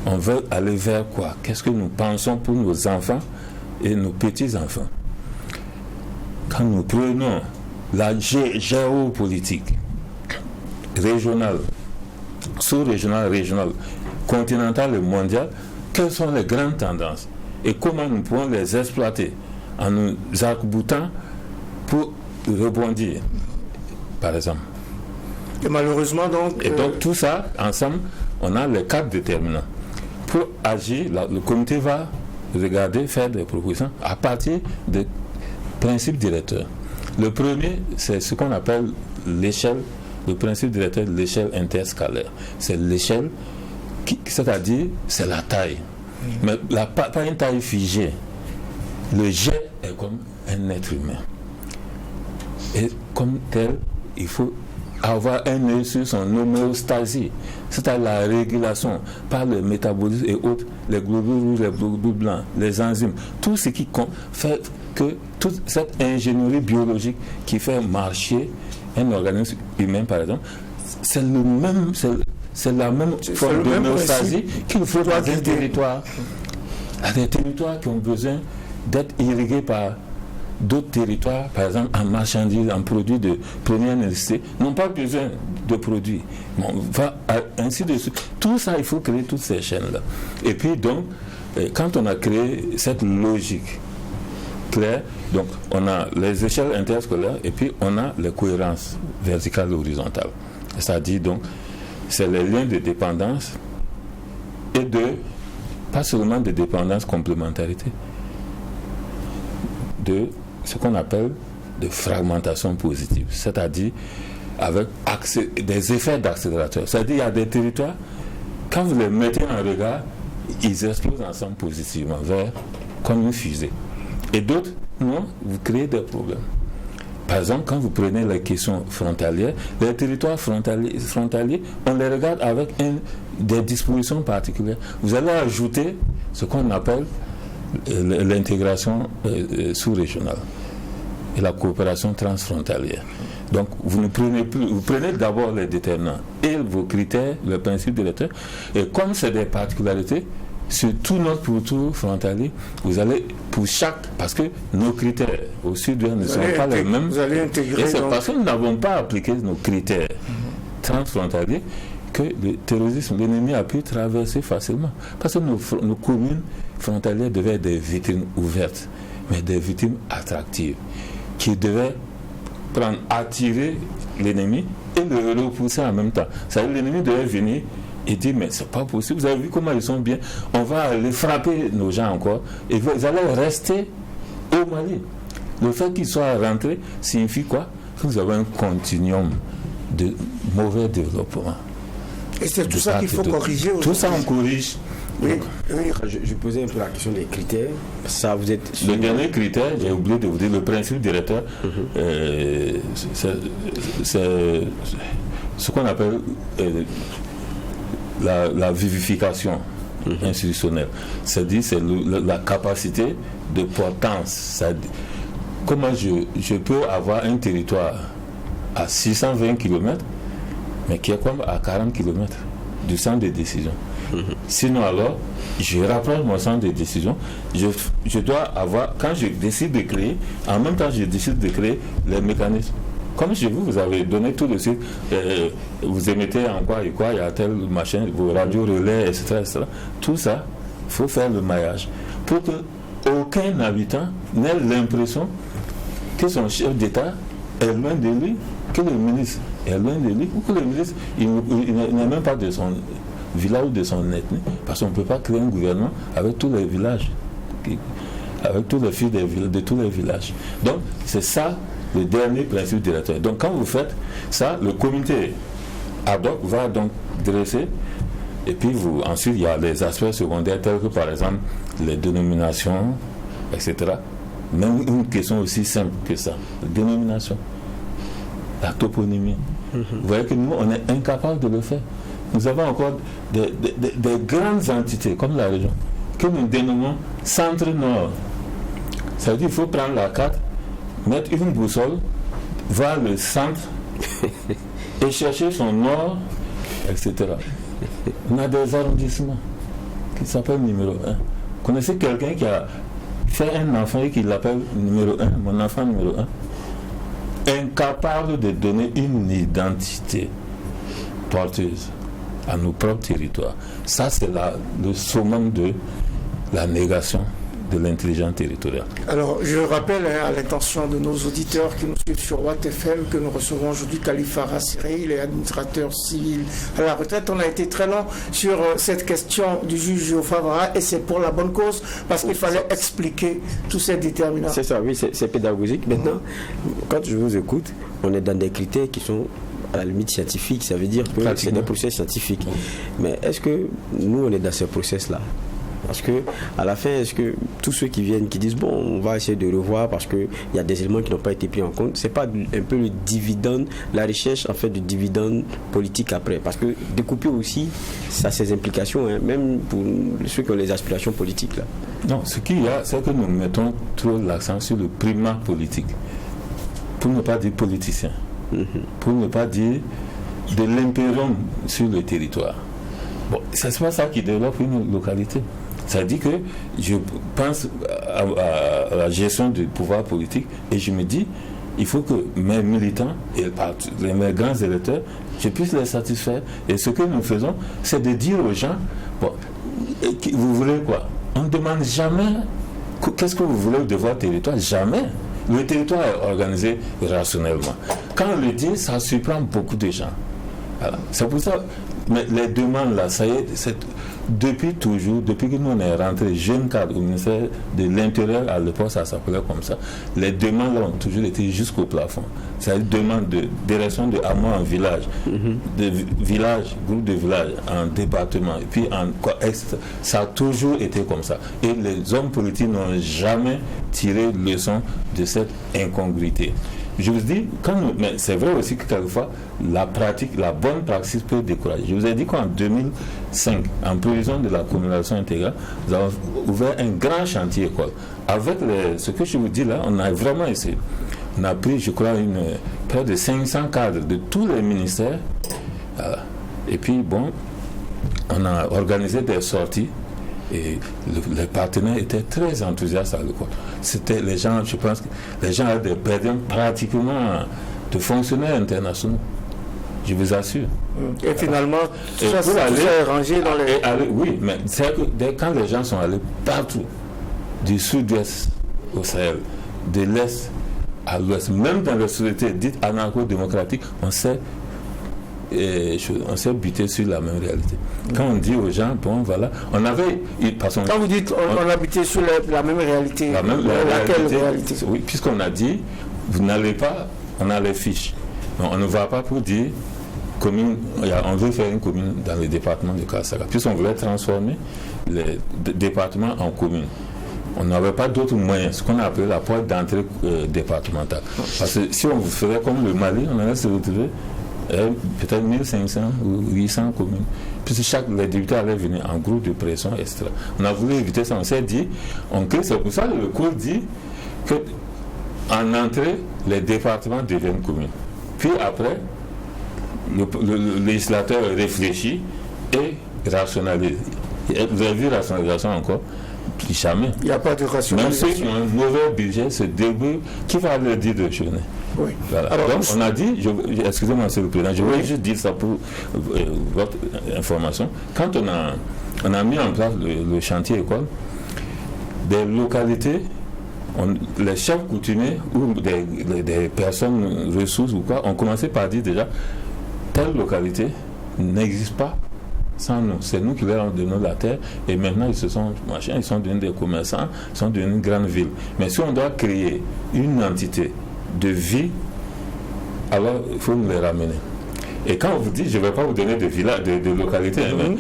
On veut aller vers quoi? Qu'est-ce que nous pensons pour nos enfants et nos petits-enfants? Quand nous prenons la géopolitique régionale, sous-régionale, continentale et mondiale, quelles sont les grandes tendances et comment nous pouvons les exploiter en nous arc-boutant pour rebondir, par exemple. Et malheureusement, donc... Et donc, tout ça, ensemble, on a les 4 déterminants. Pour agir, le comité va regarder, faire des propositions à partir des principes directeurs. Le premier, c'est ce qu'on appelle l'échelle, le principe directeur de l'échelle interscalaire. C'est l'échelle, c'est-à-dire, c'est la taille. Mais pas une taille figée. Le jet est comme un être humain. Et comme tel, il faut avoir un œil sur son homéostasie, c'est-à-dire la régulation par le métabolisme et autres, les globules rouges, les globules blancs, les enzymes, tout ce qui fait que toute cette ingénierie biologique qui fait marcher un organisme humain, par exemple, c'est la même forme d'homéostasie qu'il faut dans un territoire. Il y a des territoires qui ont besoin d'être irrigués par d'autres territoires, par exemple en marchandises, en produits de première nécessité, n'ont pas besoin de produits. Bon, ainsi de suite. Tout ça, il faut créer toutes ces chaînes-là. Et puis donc, quand on a créé cette logique claire, donc on a les échelles interscolaires et puis on a les cohérences verticales et horizontales. C'est-à-dire donc, c'est les liens de dépendance et pas seulement de dépendance, complémentarité, de ce qu'on appelle de fragmentation positive, c'est-à-dire avec des effets d'accélérateur. C'est-à-dire il y a des territoires, quand vous les mettez en regard, ils explosent ensemble positivement, comme une fusée. Et d'autres, non, vous créez des problèmes. Par exemple, quand vous prenez les questions frontalières, les territoires frontaliers, on les regarde avec des dispositions particulières. Vous allez ajouter ce qu'on appelle l'intégration sous-régionale et la coopération transfrontalière. Donc, vous prenez d'abord les déterminants et vos critères, le principe directeur, et comme c'est des particularités, sur tout notre pourtour frontalier, vous allez pour chaque, parce que nos critères au sud-ouest ne sont pas les mêmes, vous allez intégrer, et c'est parce que nous n'avons pas appliqué nos critères transfrontaliers que le terrorisme, l'ennemi a pu traverser facilement. Parce que nos communes frontalières devaient être des vitrines ouvertes, mais des vitrines attractives, qui devaient attirer l'ennemi et le repousser en même temps. C'est-à-dire l'ennemi devait venir et dire mais c'est pas possible, vous avez vu comment ils sont bien, on va aller frapper nos gens encore et vous allez rester au Mali. Le fait qu'ils soient rentrés signifie quoi? Que nous avons un continuum de mauvais développement. Et c'est tout ça qu'il faut corriger aujourd'hui. Tout ça on corrige. Oui. Je posais un peu la question des critères. Ça, vous êtes le dernier critère, j'ai oublié de vous dire, le principe directeur, c'est ce qu'on appelle la vivification institutionnelle. C'est-à-dire c'est la capacité de portance. Comment je peux avoir un territoire à 620 km, mais qui est comme à 40 km du centre de décision. Sinon alors, je rapproche mon centre de décision, je dois avoir, quand je décide de créer, en même temps je décide de créer les mécanismes. Comme chez vous, vous avez donné tout de suite, vous émettez en quoi et quoi, il y a tel machin, vos radios relais, etc. Tout ça, il faut faire le maillage pour qu'aucun habitant n'ait l'impression que son chef d'État est loin de lui, que le ministre est loin de lui, ou que le ministre il n'est même pas de son village ou de son ethnie, parce qu'on ne peut pas créer un gouvernement avec tous les villages. avec tous les filles de tous les villages. Donc, c'est ça le dernier principe directeur. Donc, quand vous faites ça, le comité ad hoc va donc dresser, et puis ensuite, il y a les aspects secondaires tels que, par exemple, les dénominations, etc. Même une question aussi simple que ça, la dénomination, la toponymie. Vous voyez que nous, on est incapable de le faire. Nous avons encore des grandes entités, comme la région, que nous dénommons centre-nord. Ça veut dire qu'il faut prendre la carte, mettre une boussole, voir le centre et chercher son nord, etc. On a des arrondissements qui s'appellent numéro 1. Vous connaissez quelqu'un qui a fait un enfant et qui l'appelle numéro 1, mon enfant numéro 1? Incapable de donner une identité porteuse à nos propres territoires. Ça, c'est le summum de la négation de l'intelligence territoriale. Alors, je rappelle à l'intention de nos auditeurs qui nous suivent sur Watt FM que nous recevons aujourd'hui Khalifa Rassiré, il est administrateur civil à la retraite. On a été très long sur cette question du juge Favara et c'est pour la bonne cause parce qu'il fallait expliquer tous ces déterminants. C'est ça, oui, c'est pédagogique. Maintenant, quand je vous écoute, on est dans des critères qui sont à la limite scientifiques, ça veut dire que c'est des process scientifiques. Mais est-ce que nous, on est dans ces process-là? Parce que à la fin, est-ce que tous ceux qui viennent, qui disent bon, on va essayer de revoir parce qu'il y a des éléments qui n'ont pas été pris en compte, c'est pas un peu le dividende, la recherche en fait du dividende politique après? Parce que découper aussi, ça a ses implications, hein, même pour ceux qui ont les aspirations politiques là. Non, ce qu'il y a, c'est que nous mettons trop l'accent sur le primat politique, pour ne pas dire politicien, pour ne pas dire de l'impérium sur le territoire. Bon, c'est pas ça qui développe une localité. Ça dit que je pense à la gestion du pouvoir politique et je me dis, il faut que mes militants et mes grands électeurs, je puisse les satisfaire. Et ce que nous faisons, c'est de dire aux gens, bon, vous voulez quoi? On ne demande jamais qu'est-ce que vous voulez de votre territoire, jamais. Le territoire est organisé rationnellement. Quand on le dit, ça surprend beaucoup de gens. Voilà. C'est pour ça, mais les demandes là, ça y est, depuis toujours, depuis que nous on est rentré jeune cadre au ministère de l'Intérieur, à l'époque ça s'appelait comme ça, les demandes là ont toujours été jusqu'au plafond. C'est-à-dire demande de direction de hameau en village, de village, groupe de village en département, et puis ça a toujours été comme ça. Et les hommes politiques n'ont jamais tiré leçon de cette incongruité. Je vous dis, mais c'est vrai aussi que quelquefois, la bonne pratique peut décourager. Je vous ai dit qu'en 2005, en prévision de la communalisation intégrale, nous avons ouvert un grand chantier école. Avec ce que je vous dis là, on a vraiment essayé. On a pris, je crois, près de 500 cadres de tous les ministères. Voilà. Et puis, bon, on a organisé des sorties. Et les partenaires étaient très enthousiastes à l'école. C'était les gens, je pense que les gens avaient des présidents pratiquement de fonctionnaires internationaux. Je vous assure. Et finalement, tout ça s'est rangé dans les... Oui, mais c'est que quand les gens sont allés partout, du sud-ouest au Sahel, de l'est à l'ouest, même dans les sociétés dites anarcho-démocratiques, on s'est buté sur la même réalité. Quand on dit aux gens, bon voilà, on avait... Quand vous dites on a buté sur la même réalité, laquelle réalité? Oui, puisqu'on a dit, vous n'allez pas, on a les fiches. Donc, on ne va pas pour dire, commune, on veut faire une commune dans le département de Kassaga, puisqu'on voulait transformer les départements en communes. On n'avait pas d'autres moyens, ce qu'on a appelé la porte d'entrée départementale. Parce que si on faisait comme le Mali, on allait se retrouver peut-être 1500 ou 800 communes. Puisque les députés allaient venir en groupe de pression, etc. On a voulu éviter ça. On s'est dit, c'est pour ça que le cours dit qu'en entrée, les départements deviennent communes. Puis après, le législateur réfléchit et rationalise. Vous avez vu rationalisation encore? Plus jamais. Il n'y a pas de rationalisation. Même ceux qui ont un mauvais budget se débrouillent. Qui va leur dire de journée? Oui. Voilà. Alors, donc, on a dit, excusez-moi, monsieur le président, je voulais juste dire ça pour votre information. Quand on a mis en place le chantier école, des localités, les chefs coutumiers ou des personnes ressources ou quoi, ont commencé par dire déjà, telle localité n'existe pas. sans nous. C'est nous qui leur avons donné la terre et maintenant ils sont devenus des commerçants, ils sont devenus une grande ville. Mais si on doit créer une entité de vie, alors il faut nous les ramener. Et quand on vous dit, je ne vais pas vous donner de villages, de localités, mais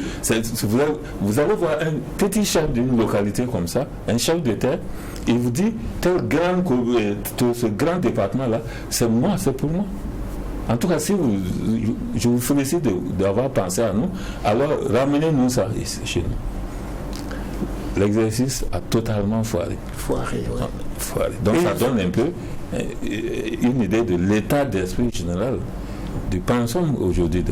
vous allez voir un petit chef d'une localité comme ça, un chef de terre, il vous dit, ce grand département-là, c'est moi, c'est pour moi. En tout cas, si je vous félicite d'avoir pensé à nous, alors ramenez-nous ça ici, chez nous. L'exercice a totalement foiré. Foiré. Donc ça donne un peu une idée de l'état d'esprit général du pensons aujourd'hui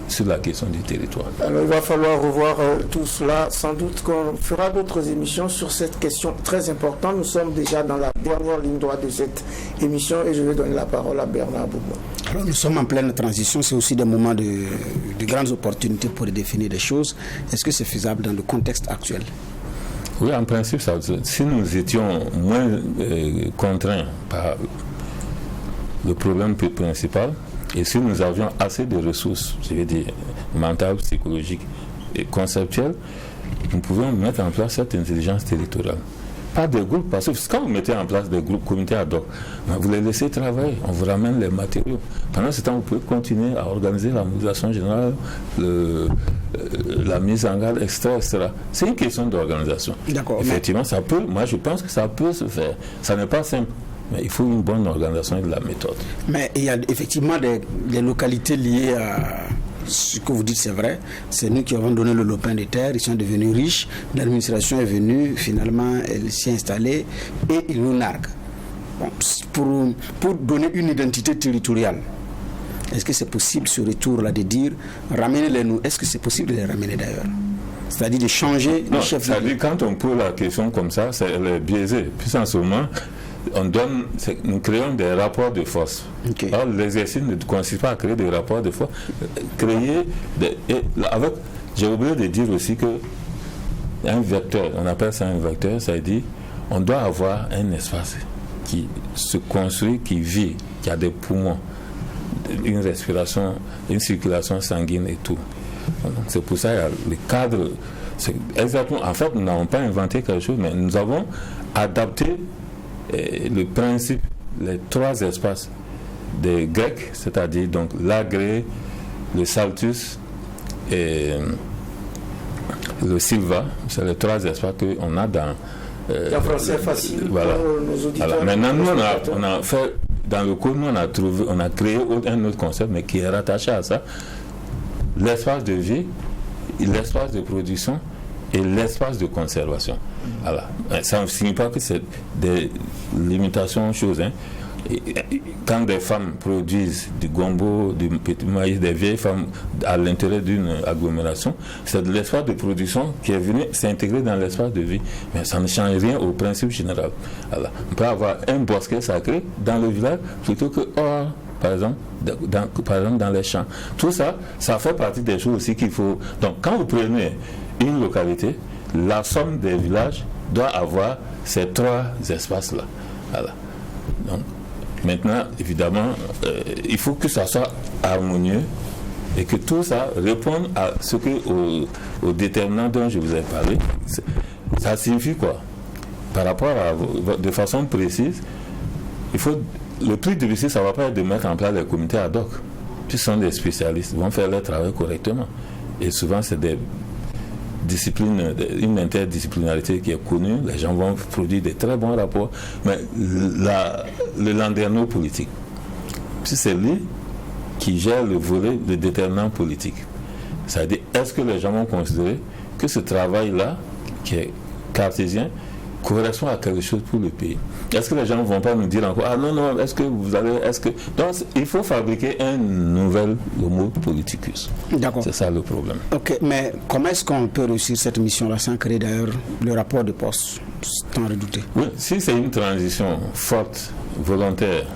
sur la question du territoire. Alors il va falloir revoir tout cela. Sans doute qu'on fera d'autres émissions sur cette question très importante. Nous sommes déjà dans la dernière ligne droite de cette émission et je vais donner la parole à Bernard Boubou. Alors nous sommes en pleine transition, c'est aussi des moments de grandes opportunités pour définir des choses. Est-ce que c'est faisable dans le contexte actuel? Oui, en principe, si nous étions moins contraints par le problème principal, et si nous avions assez de ressources, je veux dire, mentales, psychologiques et conceptuelles, nous pouvions mettre en place cette intelligence territoriale. Pas des groupes, parce que quand vous mettez en place des groupes, comités ad hoc, vous les laissez travailler, on vous ramène les matériaux. Pendant ce temps, vous pouvez continuer à organiser la mobilisation générale, la mise en garde, etc. C'est une question d'organisation. Effectivement, ça peut, moi je pense que ça peut se faire. Ça n'est pas simple. Mais il faut une bonne organisation et de la méthode. Mais il y a effectivement des localités liées à ce que vous dites, c'est vrai. C'est nous qui avons donné le lopin de terre, ils sont devenus riches. L'administration est venue, finalement, elle s'est installée et ils nous narguent. Bon, pour donner une identité territoriale, est-ce que c'est possible ce retour-là de dire ramenez-les nous? Est-ce que c'est possible de les ramener d'ailleurs? C'est-à-dire de changer le chef de l'État. Quand on pose la question comme ça, elle est biaisée. Puis en ce moment, nous créons des rapports de force. Okay. Alors, l'exercice ne consiste pas à créer des rapports de force. J'ai oublié de dire aussi que un vecteur, on appelle ça un vecteur, ça veut dire on doit avoir un espace qui se construit, qui vit, qui a des poumons, une respiration, une circulation sanguine et tout. C'est pour ça qu'il y a le cadre. Exactement. En fait, nous n'avons pas inventé quelque chose, mais nous avons adapté le principe, les trois espaces des Grecs, c'est-à-dire donc l'Agré, le Saltus et le Silva, c'est les trois espaces qu'on a dans. En français facile voilà. Pour nos auditeurs. Alors, maintenant, nous, on a fait, dans le cours, nous, on a créé un autre concept, mais qui est rattaché à ça, l'espace de vie, l'espace de production et l'espace de conservation. Voilà. Ça ne signifie pas que c'est des limitations aux choses. Quand des femmes produisent du gombo, du petit maïs, des vieilles femmes à l'intérieur d'une agglomération, c'est de l'espace de production qui est venu s'intégrer dans l'espace de vie. Mais ça ne change rien au principe général. Voilà. On peut avoir un bosquet sacré dans le village plutôt que par exemple dans les champs. Tout ça, ça fait partie des choses aussi qu'il faut. Donc quand vous prenez une localité, la somme des villages doit avoir ces trois espaces-là. Voilà. Donc, maintenant, évidemment, il faut que ça soit harmonieux et que tout ça réponde à ce que aux déterminants dont je vous ai parlé. Ça signifie quoi? Par rapport à de façon précise, le plus difficile, ça ne va pas être de mettre en place les comités ad hoc. Puis ce sont des spécialistes, ils vont faire leur travail correctement. Et souvent, c'est des discipline, une interdisciplinarité qui est connue, les gens vont produire des très bons rapports, mais le landerneau politique, c'est lui qui gère le volet de déterminant politique. C'est-à-dire, est-ce que les gens vont considérer que ce travail-là, qui est cartésien, correspond à quelque chose pour le pays? Est-ce que les gens ne vont pas nous dire encore, ah non, non, donc il faut fabriquer un nouvel homo politicus. D'accord. C'est ça le problème. Ok, mais comment est-ce qu'on peut réussir cette mission-là sans créer d'ailleurs le rapport de poste tant redouté? Oui, si c'est une transition forte, volontaire,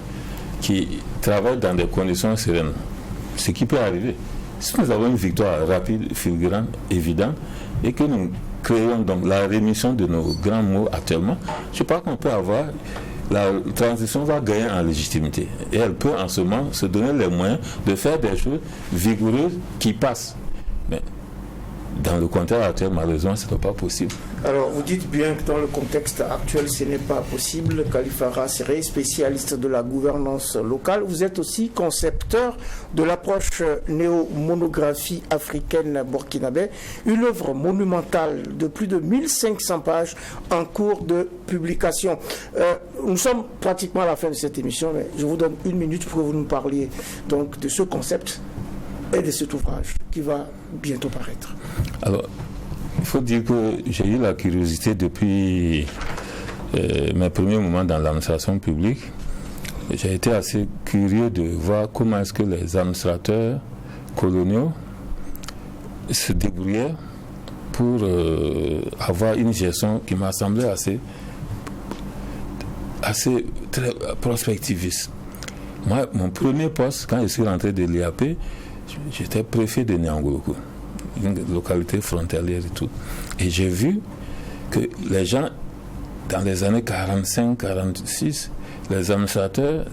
qui travaille dans des conditions sereines, ce qui peut arriver. Si nous avons une victoire rapide, fulgurante, évidente, et que nous créons donc la rémission de nos grands mots actuellement, je crois qu'on peut avoir, la transition va gagner en légitimité. Et elle peut en ce moment se donner les moyens de faire des choses vigoureuses qui passent. Mais dans le contexte actuel, malheureusement, ce n'est pas possible. Alors, vous dites bien que dans le contexte actuel, ce n'est pas possible. Kalifara Séré, spécialiste de la gouvernance locale, vous êtes aussi concepteur de l'approche néo-monographie africaine burkinabé, une œuvre monumentale de plus de 1500 pages en cours de publication. Nous sommes pratiquement à la fin de cette émission, mais je vous donne 1 minute pour que vous nous parliez donc de ce concept et de cet ouvrage qui va bientôt paraître. Alors, il faut dire que j'ai eu la curiosité depuis mes premiers moments dans l'administration publique. J'ai été assez curieux de voir comment est-ce que les administrateurs coloniaux se débrouillaient pour avoir une gestion qui m'a semblé assez très prospectiviste. Moi, mon premier poste, quand je suis rentré de l'IAP, j'étais préfet de Niangouroukou, une localité frontalière et tout. Et j'ai vu que les gens, dans les années 45-46, les administrateurs,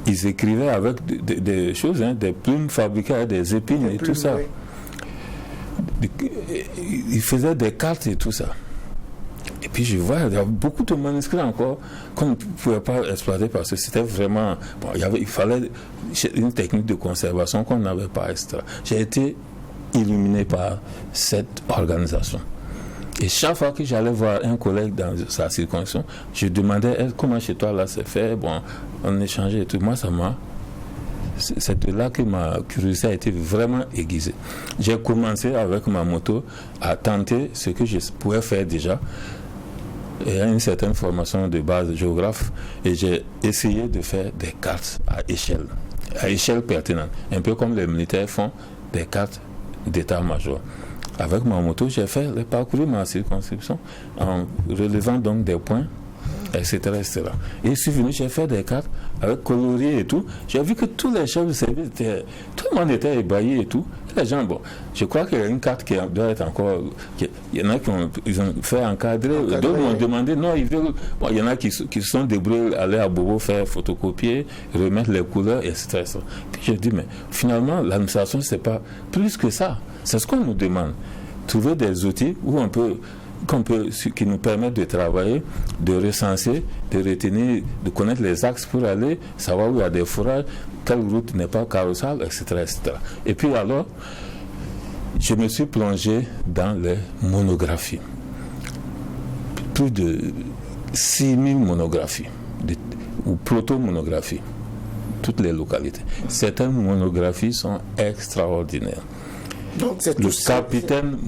ils écrivaient avec des choses, des plumes fabriquées avec des épines et tout ça. Oui. Ils faisaient des cartes et tout ça. Et puis je vois, il y a beaucoup de manuscrits encore qu'on ne pouvait pas exploiter parce que c'était vraiment... Bon, il fallait une technique de conservation qu'on n'avait pas extra. J'ai été illuminé par cette organisation. Et chaque fois que j'allais voir un collègue dans sa circonscription, je demandais comment chez toi là c'est fait. Bon, on échangeait et tout. Moi, c'est de là que ma curiosité a été vraiment aiguisée. J'ai commencé avec ma moto à tenter ce que je pouvais faire déjà. Et une certaine formation de base géographe, et j'ai essayé de faire des cartes à échelle pertinente, un peu comme les militaires font des cartes d'état-major. Avec ma moto, j'ai parcouru ma circonscription en relevant donc des points, etc., etc. Et je suis venu, j'ai fait des cartes avec coloris et tout. J'ai vu que tous les chefs de service tout le monde était ébahi et tout. Et les gens, bon, je crois qu'il y a une carte qui doit être encore. Il y en a qui ont fait encadrer. D'autres m'ont demandé, non, ils veulent. Bon, il y en a qui se sont débrouillés, aller à Bobo, faire photocopier, remettre les couleurs, etc. Puis j'ai dit, mais finalement, l'administration, c'est pas plus que ça. C'est ce qu'on nous demande. Trouver des outils où on peut. Qui nous permettent de travailler, de recenser, de retenir, de connaître les axes pour aller, savoir où il y a des fourrages, quelle route n'est pas carrossable, etc., etc. Et puis alors, je me suis plongé dans les monographies. Plus de 6000 monographies, ou proto-monographies, toutes les localités. Certaines monographies sont extraordinaires. Donc, le capitaine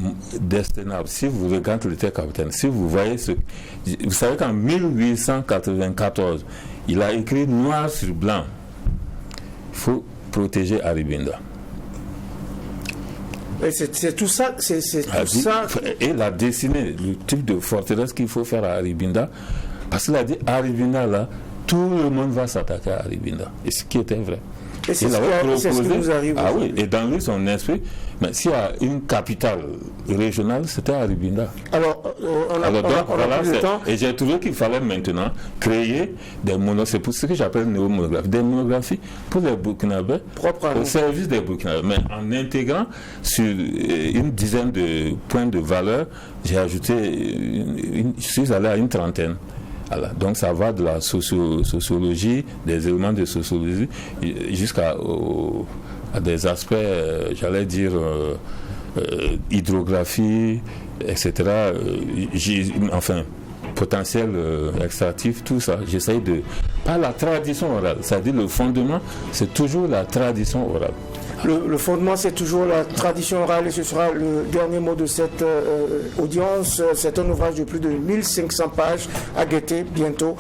Destinable, si vous regardez le capitaine, si vous voyez vous savez qu'en 1894, il a écrit noir sur blanc, il faut protéger Aribinda. C'est tout ça, c'est tout ça. Et il a dessiné le type de forteresse qu'il faut faire à Aribinda, parce qu'il a dit Aribinda là, tout le monde va s'attaquer à Aribinda. Et ce qui était vrai. Et c'est ce qui nous arrive. Ah oui, et dans lui, son esprit, mais s'il y a une capitale régionale, c'était Aribinda. Alors, on a plus de temps. Et j'ai trouvé qu'il fallait maintenant créer des monographies, c'est pour ce que j'appelle néo-monographies, des monographies pour les Burkinabés, au service des Burkinabés, mais en intégrant sur une dizaine de points de valeur, j'ai ajouté, je suis allé à une trentaine. Voilà. Donc ça va de la sociologie, des éléments de sociologie, jusqu'à des aspects, j'allais dire, hydrographie, etc. Enfin, potentiel extractif, tout ça. J'essaye de... Pas la tradition orale, c'est-à-dire le fondement, c'est toujours la tradition orale. Le fondement, c'est toujours la tradition orale et ce sera le dernier mot de cette audience. C'est un ouvrage de plus de 1500 pages à guetter bientôt.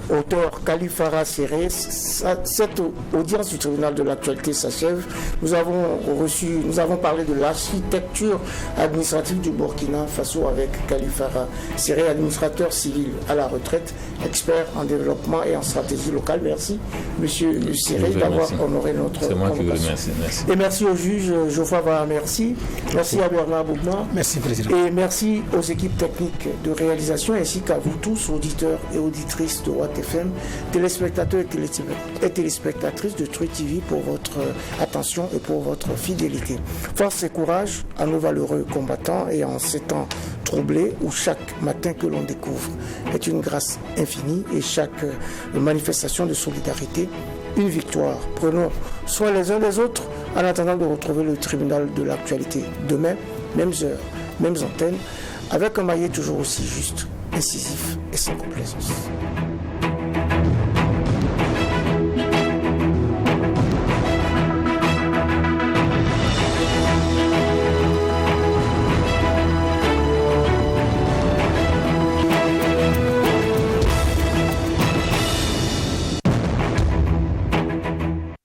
Auteur Kalifara Séré. Cette audience du tribunal de l'actualité s'achève. Nous avons parlé de l'architecture administrative du Burkina Faso avec Kalifara Séré, administrateur civil à la retraite, expert en développement et et en stratégie locale. Merci, Monsieur Siré, d'avoir honoré notre convocation. C'est moi qui vous remercie. Merci. Et merci au juge Geoffroy Var, merci. Merci à Bernard Bougman. Merci, Président. Et merci aux équipes techniques de réalisation ainsi qu'à vous tous, auditeurs et auditrices de Watt FM, téléspectateurs et téléspectatrices de Truth TV pour votre attention et pour votre fidélité. Force et courage à nos valeureux combattants et en ces temps troublés où chaque matin que l'on découvre est une grâce infinie et chaque manifestation de solidarité une victoire. Prenons soin les uns des autres en attendant de retrouver le tribunal de l'actualité demain, mêmes heures, mêmes antennes, avec un maillet toujours aussi juste, incisif et sans complaisance.